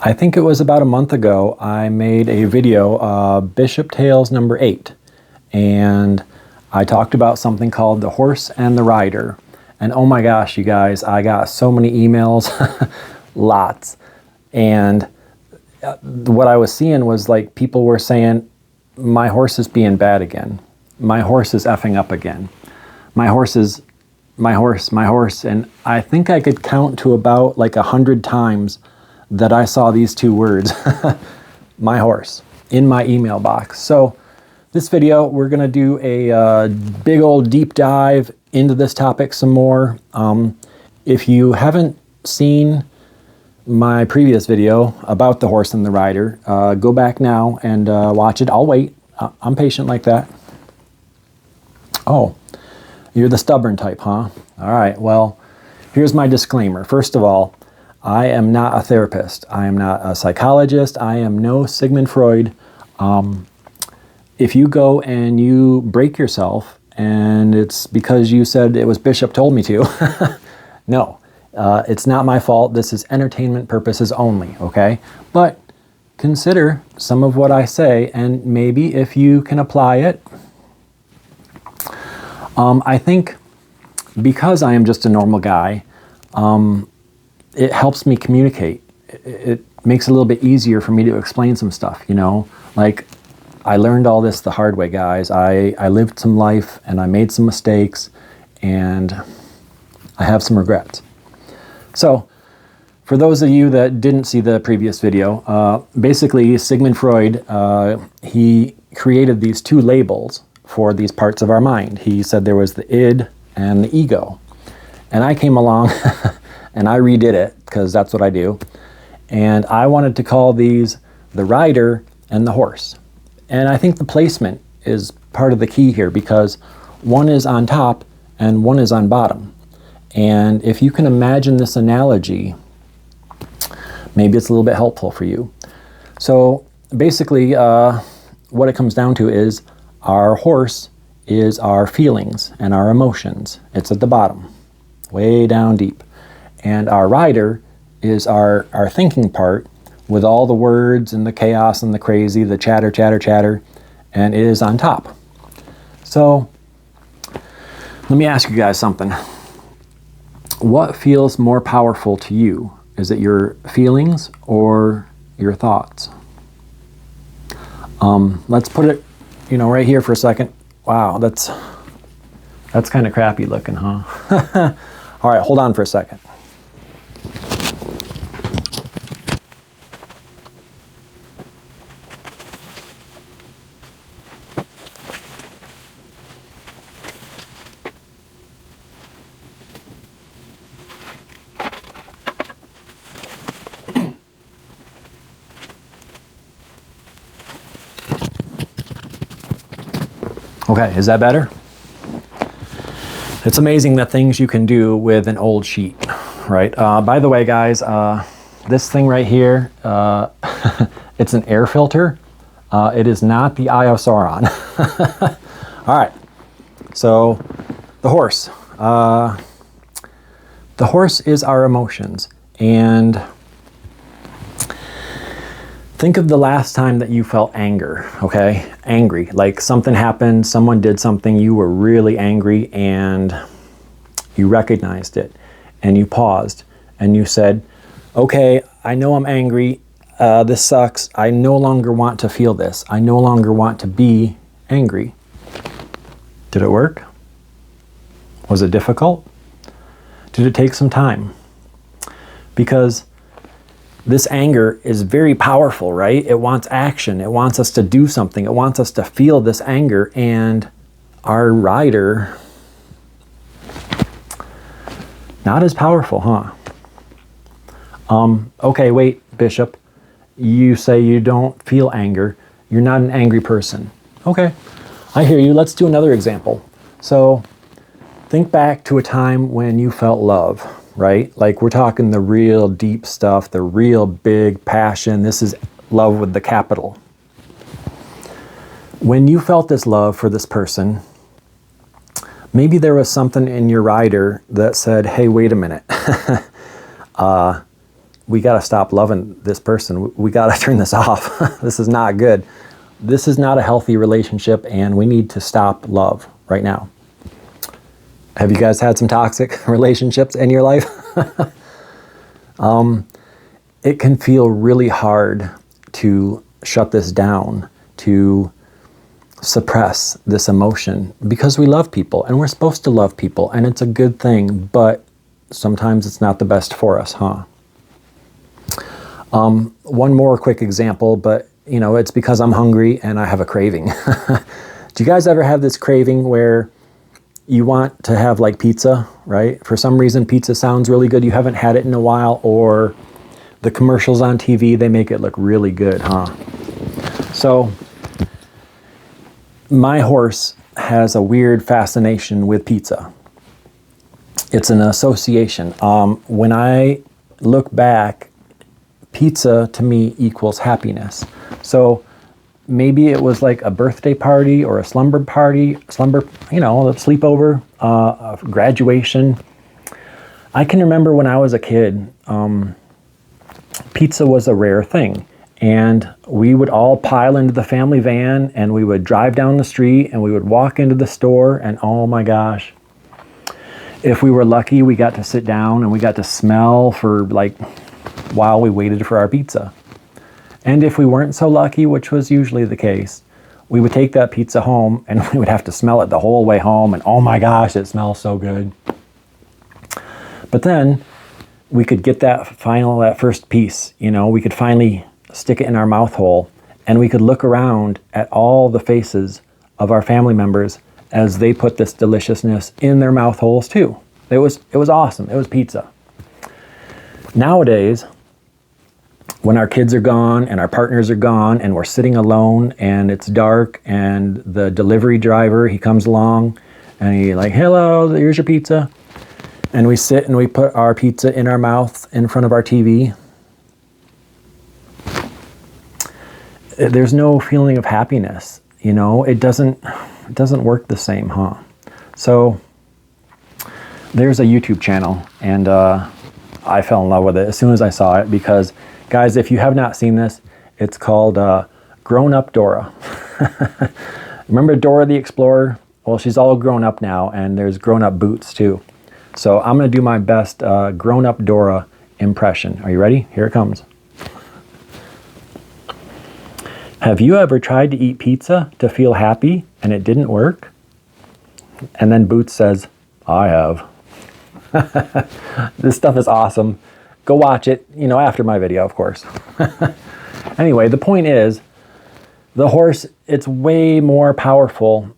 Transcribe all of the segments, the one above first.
I think it was about a month ago, I made a video, BishopTails number 8, and I talked about something called the horse and the rider. And oh my gosh, you guys, I got so many emails, lots. And what I was seeing was like people were saying, my horse is being bad again. My horse is effing up again. My horse. And I think I could count to about like 100 times that I saw these two words, my horse, in my email box. So this video, we're gonna do a big old deep dive into this topic some more. If you haven't seen my previous video about the horse and the rider, go back now and watch it. I'll wait. I'm patient like that. Oh, you're the stubborn type, huh? All right, well, here's my disclaimer. First of all, I am not a therapist. I am not a psychologist. I am no Sigmund Freud. If you go and you break yourself and it's because you said it was Bishop told me to, no, it's not my fault. This is entertainment purposes only, okay? But consider some of what I say, and maybe if you can apply it. I think because I am just a normal guy, it helps me communicate. It makes it a little bit easier for me to explain some stuff, you know? Like, I learned all this the hard way, guys. I lived some life and I made some mistakes and I have some regrets. So, for those of you that didn't see the previous video, basically Sigmund Freud, he created these two labels for these parts of our mind. He said there was the id and the ego. And I came along and I redid it, because that's what I do. And I wanted to call these the rider and the horse. And I think the placement is part of the key here, because one is on top and one is on bottom. And if you can imagine this analogy, maybe it's a little bit helpful for you. So basically, what it comes down to is our horse is our feelings and our emotions. It's at the bottom, way down deep. And our rider is our thinking part, with all the words and the chaos and the crazy, the chatter, and it is on top. So let me ask you guys something. What feels more powerful to you? Is it your feelings or your thoughts? Let's put it, right here for a second. Wow, that's kind of crappy looking, huh? All right, hold on for a second. Okay, is that better? It's amazing the things you can do with an old sheet, right? By the way, guys, this thing right here, it's an air filter. It is not the Eye of Sauron. All right, so the horse. The horse is our emotions, and think of the last time that you felt anger, okay? Angry, like something happened, someone did something, you were really angry, and you recognized it, and you paused, and you said, okay, I know I'm angry, this sucks, I no longer want to feel this, I no longer want to be angry. Did it work? Was it difficult? Did it take some time? Because this anger is very powerful, right? It wants action. It wants us to do something. It wants us to feel this anger. And our rider, not as powerful, huh? Okay, wait, Bishop. You say you don't feel anger. You're not an angry person. Okay, I hear you. Let's do another example. So think back to a time when you felt love. Right? Like, we're talking the real deep stuff, the real big passion. This is love with the capital. When you felt this love for this person, maybe there was something in your rider that said, hey, wait a minute. we got to stop loving this person. We got to turn this off. This is not good. This is not a healthy relationship, and we need to stop love right now. Have you guys had some toxic relationships in your life? It can feel really hard to shut this down, to suppress this emotion, because we love people and we're supposed to love people and it's a good thing, but sometimes it's not the best for us, huh? One more quick example, but it's because I'm hungry and I have a craving. Do you guys ever have this craving where you want to have like pizza, right? For some reason, pizza sounds really good. You haven't had it in a while, or the commercials on TV, they make it look really good, huh? So my horse has a weird fascination with pizza. It's an association. When I look back, pizza to me equals happiness. So maybe it was like a birthday party or a slumber party, a sleepover, a graduation. I can remember when I was a kid, pizza was a rare thing. And we would all pile into the family van and we would drive down the street and we would walk into the store, and oh my gosh, if we were lucky, we got to sit down and we got to smell for while we waited for our pizza. And if we weren't so lucky, which was usually the case, we would take that pizza home and we would have to smell it the whole way home, and oh my gosh, it smells so good. But then we could get that first piece, we could finally stick it in our mouth hole, and we could look around at all the faces of our family members as they put this deliciousness in their mouth holes too. It was awesome. It was pizza. Nowadays, when our kids are gone and our partners are gone and we're sitting alone and it's dark and the delivery driver, he comes along and he hello, here's your pizza. And we sit and we put our pizza in our mouth in front of our TV. There's no feeling of happiness, it doesn't work the same, huh? So there's a YouTube channel, and I fell in love with it as soon as I saw it, because guys, if you have not seen this, it's called Grown Up Dora. Remember Dora the Explorer? Well, she's all grown up now, and there's grown up Boots too. So I'm going to do my best Grown Up Dora impression. Are you ready? Here it comes. Have you ever tried to eat pizza to feel happy and it didn't work? And then Boots says, I have. This stuff is awesome. Go watch it, after my video, of course. Anyway, the point is, the horse, it's way more powerful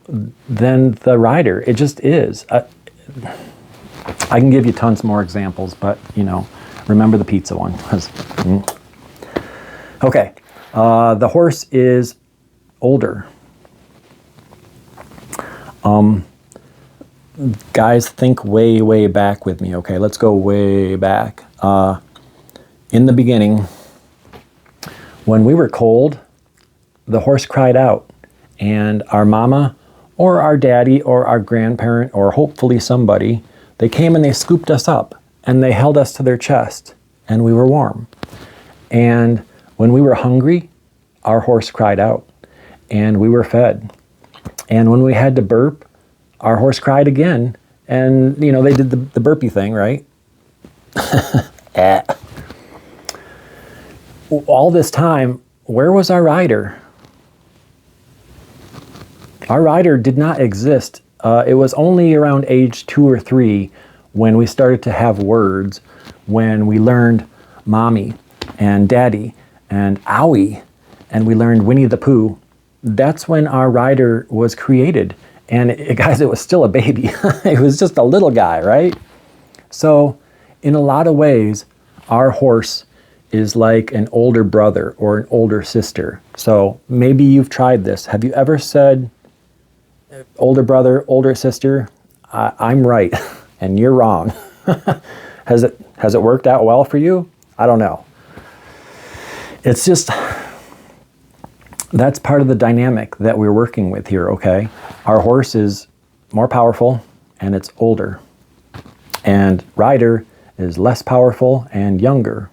than the rider. It just is. I can give you tons more examples, but, remember the pizza one. Okay. The horse is older. Guys, think way, way back with me, okay? Let's go way back. In the beginning, when we were cold, the horse cried out, and our mama or our daddy or our grandparent or hopefully somebody, they came and they scooped us up and they held us to their chest and we were warm. And when we were hungry, our horse cried out and we were fed. And when we had to burp, our horse cried again, and they did the burpee thing, right? All this time, where was our rider? Our rider did not exist. It was only around age 2 or 3 when we started to have words, when we learned mommy and daddy and owie, and we learned Winnie the Pooh. That's when our rider was created. And guys, it was still a baby. It was just a little guy, right? So in a lot of ways, our horse is like an older brother or an older sister. So maybe you've tried this. Have you ever said, older brother, older sister, I'm right and you're wrong? Has it worked out well for you? I don't know. It's just, that's part of the dynamic that we're working with here, okay? Our horse is more powerful and it's older. And rider is less powerful and younger.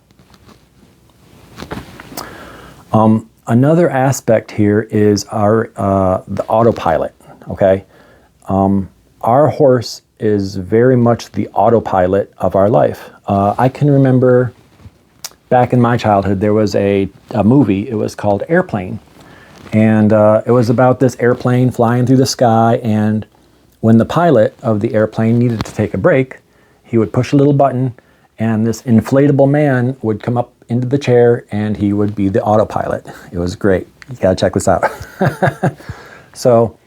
Another aspect here is the autopilot, okay? Our horse is very much the autopilot of our life. I can remember back in my childhood, there was a movie, it was called Airplane. And it was about this airplane flying through the sky, and when the pilot of the airplane needed to take a break, he would push a little button, and this inflatable man would come up into the chair, and he would be the autopilot. It was great. You gotta check this out. So,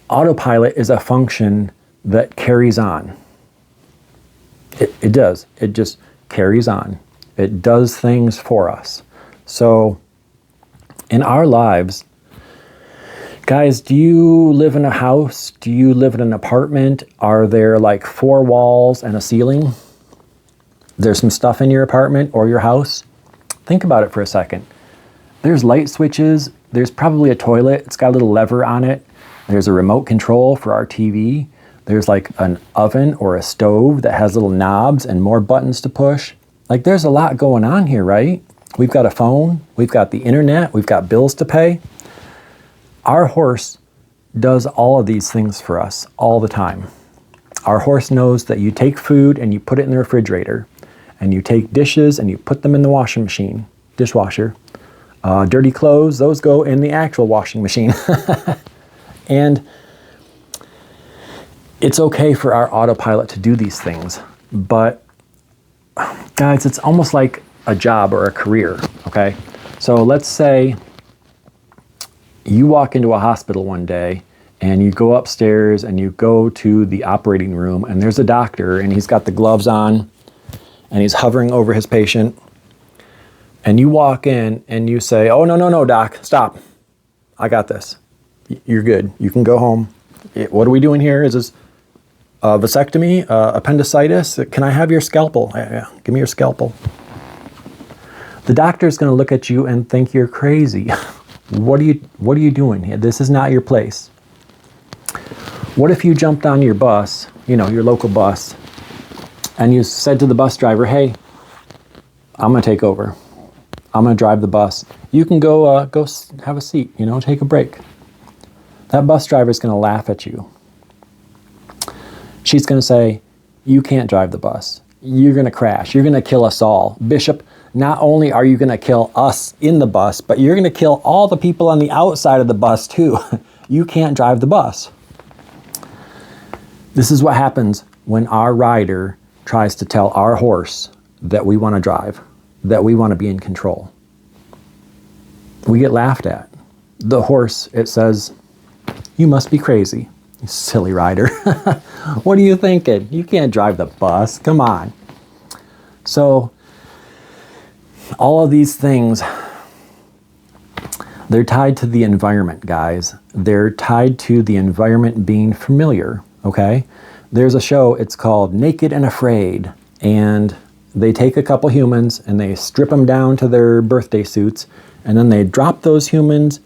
autopilot is a function that carries on. It does. It just carries on. It does things for us. So, in our lives, guys, do you live in a house? Do you live in an apartment? Are there like 4 walls and a ceiling? There's some stuff in your apartment or your house? Think about it for a second. There's light switches. There's probably a toilet. It's got a little lever on it. There's a remote control for our TV. There's like an oven or a stove that has little knobs and more buttons to push. Like there's a lot going on here, right? We've got a phone. We've got the internet. We've got bills to pay. Our horse does all of these things for us all the time. Our horse knows that you take food and you put it in the refrigerator, and you take dishes and you put them in the washing machine, dishwasher. Dirty clothes, those go in the actual washing machine. And it's okay for our autopilot to do these things, but guys, it's almost like a job or a career, okay? So let's say you walk into a hospital one day and you go upstairs and you go to the operating room, and there's a doctor and he's got the gloves on and he's hovering over his patient, and you walk in and you say, "Oh, no, doc, stop. I got this. You're good. You can go home. What are we doing here? Is this vasectomy, appendicitis? Can I have your scalpel? Yeah, give me your scalpel." The doctor's going to look at you and think you're crazy. What are you doing here? This is not your place. What if you jumped on your bus, your local bus, and you said to the bus driver, "Hey, I'm going to take over. I'm going to drive the bus. You can go have a seat, take a break." That bus driver's going to laugh at you. She's going to say, "You can't drive the bus. You're going to crash. You're going to kill us all. Bishop, not only are you going to kill us in the bus, but you're going to kill all the people on the outside of the bus too. You can't drive the bus." This is what happens when our rider tries to tell our horse that we want to drive, that we want to be in control. We get laughed at. The horse, it says, "You must be crazy, you silly rider. What are you thinking? You can't drive the bus. Come on." So, all of these things, they're tied to the environment, guys. They're tied to the environment being familiar, okay? There's a show, it's called Naked and Afraid, and they take a couple humans and they strip them down to their birthday suits, and then they drop those humans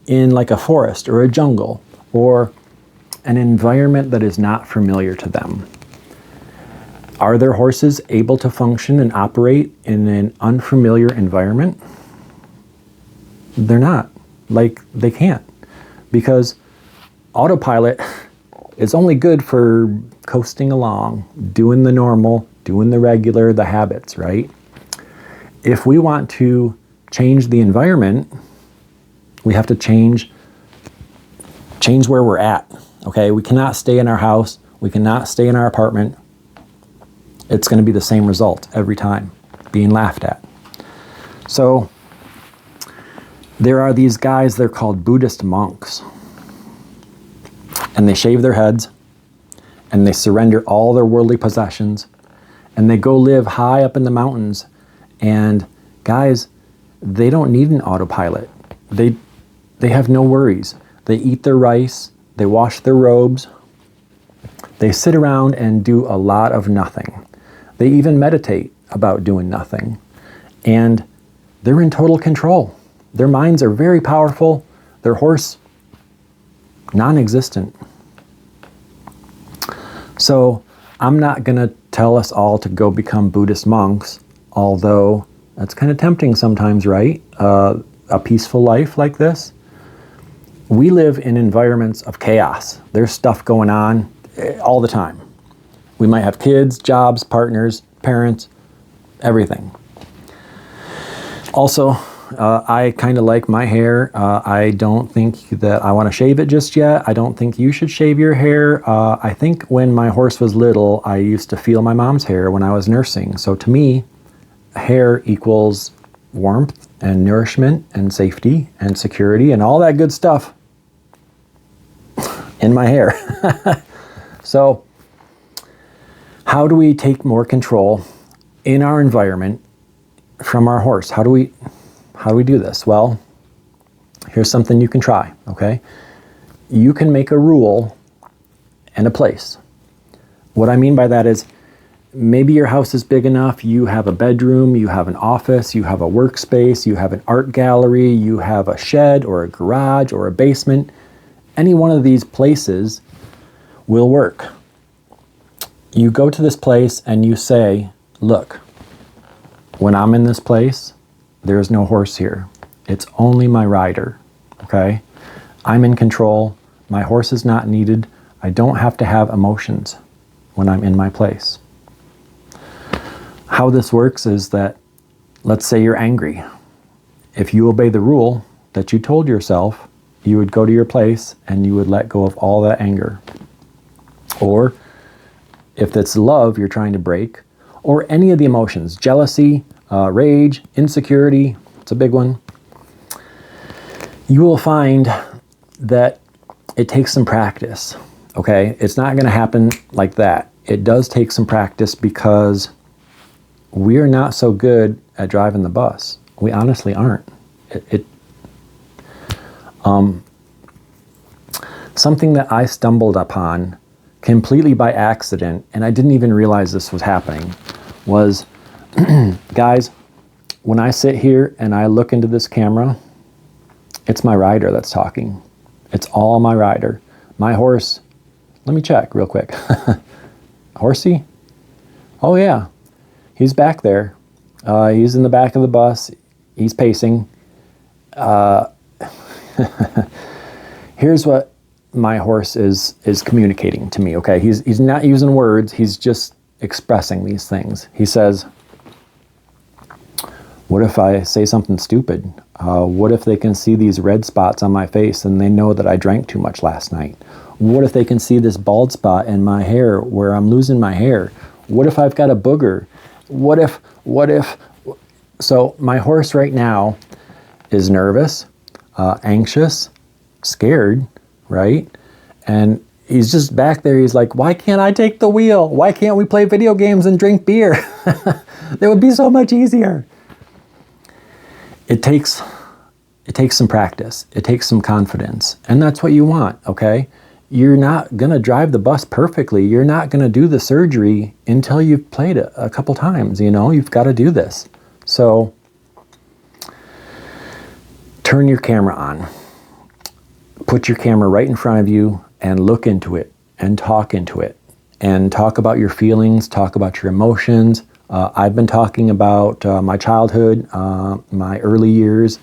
in like a forest or a jungle or an environment that is not familiar to them. Are their horses able to function and operate in an unfamiliar environment? They're not. They can't. Because autopilot is only good for coasting along, doing the normal, doing the regular, the habits, right? If we want to change the environment, we have to change where we're at, okay? We cannot stay in our house. We cannot stay in our apartment. It's going to be the same result every time, being laughed at. So there are these guys, they're called Buddhist monks. And they shave their heads, and they surrender all their worldly possessions, and they go live high up in the mountains. And guys, they don't need an autopilot. They have no worries. They eat their rice, they wash their robes, they sit around and do a lot of nothing. They even meditate about doing nothing. And they're in total control. Their minds are very powerful. Their horse, non-existent. So I'm not going to tell us all to go become Buddhist monks, although that's kind of tempting sometimes, right? A peaceful life like this. We live in environments of chaos. There's stuff going on all the time. We might have kids, jobs, partners, parents, everything. Also, I kind of like my hair. I don't think that I want to shave it just yet. I don't think you should shave your hair. I think when my horse was little, I used to feel my mom's hair when I was nursing. So to me, hair equals warmth and nourishment and safety and security and all that good stuff in my hair. So how do we take more control in our environment from our horse? How do we do this? Well, here's something you can try, okay? You can make a rule and a place. What I mean by that is, maybe your house is big enough, you have a bedroom, you have an office, you have a workspace, you have an art gallery, you have a shed or a garage or a basement. Any one of these places will work. You go to this place and you say, look, when I'm in this place, there's no horse here. It's only my rider, okay? I'm in control. My horse is not needed. I don't have to have emotions when I'm in my place. How this works is that, let's say you're angry. If you obey the rule that you told yourself, you would go to your place and you would let go of all that anger. Or if it's love you're trying to break, or any of the emotions, jealousy, rage, insecurity, it's a big one, you will find that it takes some practice, okay? It's not going to happen like that. It does take some practice because we're not so good at driving the bus. We honestly aren't. Something that I stumbled upon completely by accident, and I didn't even realize this was happening, was, guys, when I sit here and I look into this camera, it's my rider that's talking. It's all my rider. My horse, let me check real quick. Horsey? Oh yeah, he's back there. He's in the back of the bus. He's pacing. Here's what my horse is communicating to me, okay? He's not using words. He's just expressing these things. He says, what if I say something stupid? What if they can see these red spots on my face and they know that I drank too much last night? What if they can see this bald spot in my hair where I'm losing my hair? What if I've got a booger? What if? So my horse right now is nervous, anxious, scared, right? And he's just back there. He's like, why can't I take the wheel? Why can't we play video games and drink beer? That would be so much easier. It takes some practice. It takes some confidence. And that's what you want, okay? You're not going to drive the bus perfectly. You're not going to do the surgery until you've played it a couple times, you know? You've got to do this. So turn your camera on. Put your camera right in front of you and look into it and talk into it. And talk about your feelings, talk about your emotions. I've been talking about my childhood, my early years.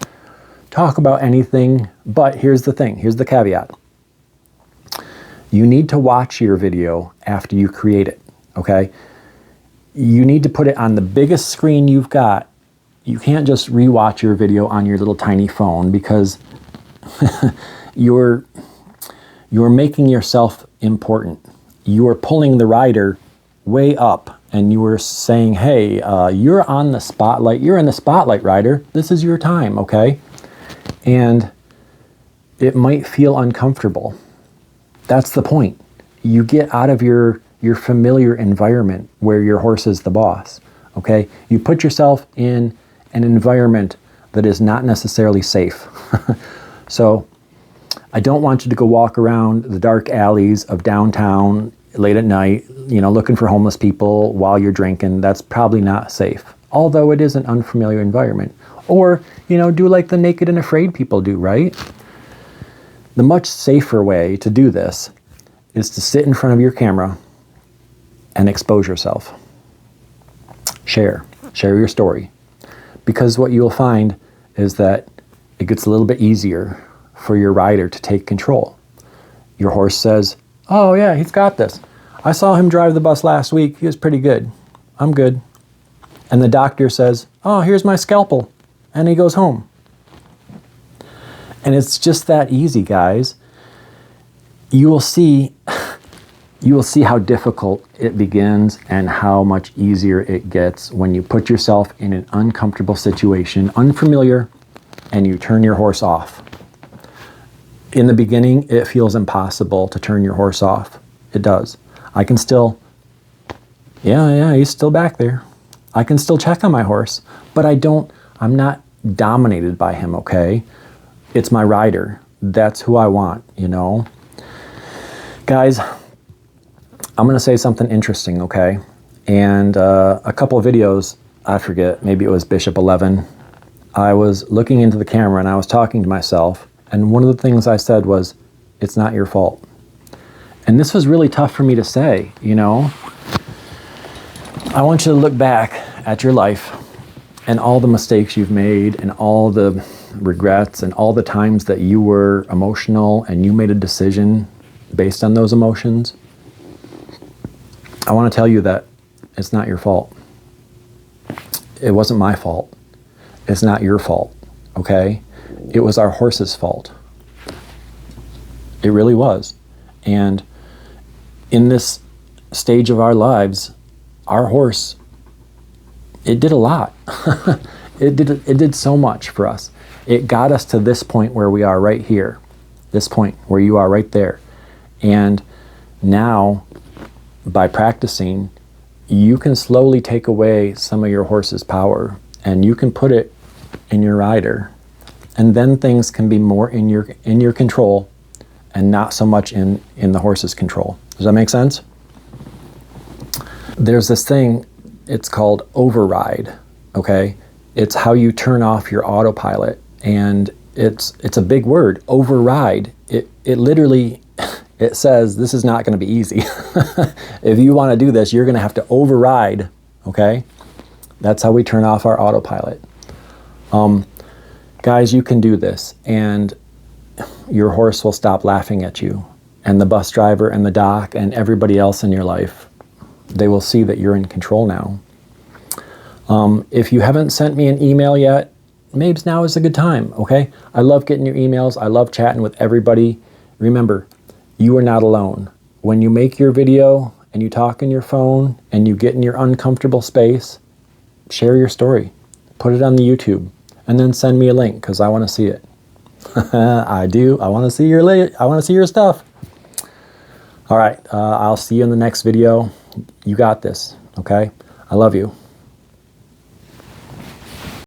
Talk about anything, but here's the thing, here's the caveat. You need to watch your video after you create it, okay? You need to put it on the biggest screen you've got. You can't just rewatch your video on your little tiny phone because you're making yourself important. You are pulling the rider way up and you are saying, hey, you're on the spotlight. You're in the spotlight, rider. This is your time, okay? And it might feel uncomfortable. That's the point. You get out of your familiar environment where your horse is the boss, okay? You put yourself in an environment that is not necessarily safe. So I don't want you to go walk around the dark alleys of downtown late at night, you know, looking for homeless people while you're drinking. That's probably not safe, although it is an unfamiliar environment. Or, you know, do like the naked and afraid people do, right? The much safer way to do this is to sit in front of your camera and expose yourself. Share your story. Because what you'll find is that it gets a little bit easier for your rider to take control. Your horse says, oh yeah, he's got this. I saw him drive the bus last week. He was pretty good. I'm good. And the doctor says, oh, here's my scalpel. And he goes home. And it's just that easy, guys. You will see how difficult it begins and how much easier it gets when you put yourself in an uncomfortable situation, unfamiliar, and you turn your horse off. In the beginning, it feels impossible to turn your horse off. It does. I can still, yeah, he's still back there. I can still check on my horse, but I'm not dominated by him, okay? It's my rider. That's who I want, you know? Guys, I'm going to say something interesting, okay? And a couple of videos, I forget, maybe it was Bishop 11, I was looking into the camera and I was talking to myself, and one of the things I said was, it's not your fault. And this was really tough for me to say, you know? I want you to look back at your life and all the mistakes you've made and all the regrets and all the times that you were emotional and you made a decision based on those emotions. I want to tell you that it's not your fault. It wasn't my fault. It's not your fault, okay? It was our horse's fault. It really was. And in this stage of our lives, our horse, it did a lot. It did so much for us. It got us to this point where we are right here. This point where you are right there. And now, by practicing, you can slowly take away some of your horse's power and you can put it in your rider. And then things can be more in your control and not so much in the horse's control. Does that make sense? There's this thing, it's called override, okay? It's how you turn off your autopilot, and it's a big word, override. It literally, it says this is not going to be easy. If you want to do this, you're going to have to override, okay? That's how we turn off our autopilot. Guys, you can do this, and your horse will stop laughing at you, and the bus driver and the doc and everybody else in your life, they will see that you're in control now. If you haven't sent me an email yet, maybe now is a good time, okay? I love getting your emails. I love chatting with everybody. Remember, you are not alone. When you make your video and you talk on your phone and you get in your uncomfortable space, share your story. Put it on the YouTube and then send me a link because I want to see it. I do. I want to see your stuff. All right. I'll see you in the next video. You got this, okay? I love you.